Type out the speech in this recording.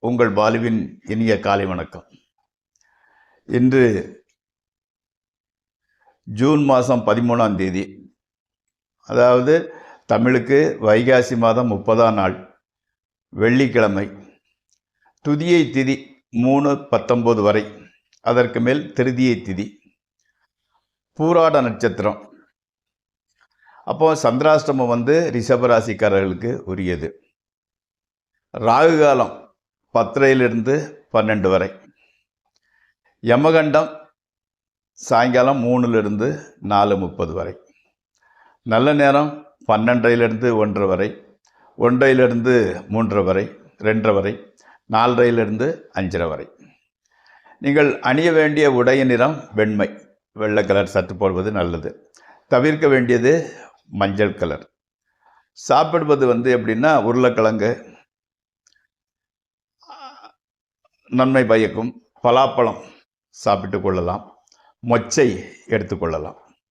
உங்கள் பாலுவின் இனிய காலை வணக்கம். இன்று ஜூன் மாதம் 13ஆம் தேதி, அதாவது தமிழுக்கு வைகாசி மாதம் 30ஆம் நாள், வெள்ளிக்கிழமை. துதியை திதி 3:19 வரை, அதற்கு மேல் திருதியை திதி, பூராட நட்சத்திரம். அப்போ சந்திராஷ்டமம் ரிஷபராசிக்காரர்களுக்கு உரியது. ராகு காலம் 10:30 12 வரை. யமகண்டம் சாயங்காலம் 3 4:30 வரை. நல்ல நேரம் 12 1 வரை, 1 3 வரை, 2 வரை, 4 5 வரை. நீங்கள் அணிய வேண்டிய உடைய நிறம் வெண்மை, வெள்ளை கலர் சட்டு போடுவது நல்லது. தவிர்க்க வேண்டியது மஞ்சள் கலர். சாப்பிடுவது எப்படின்னா, உருளைக்கிழங்கு நன்மை பயக்கும், பலாப்பழம் சாப்பிட்டு கொள்ளலாம், மொச்சை எடுத்துக்கொள்ளலாம்.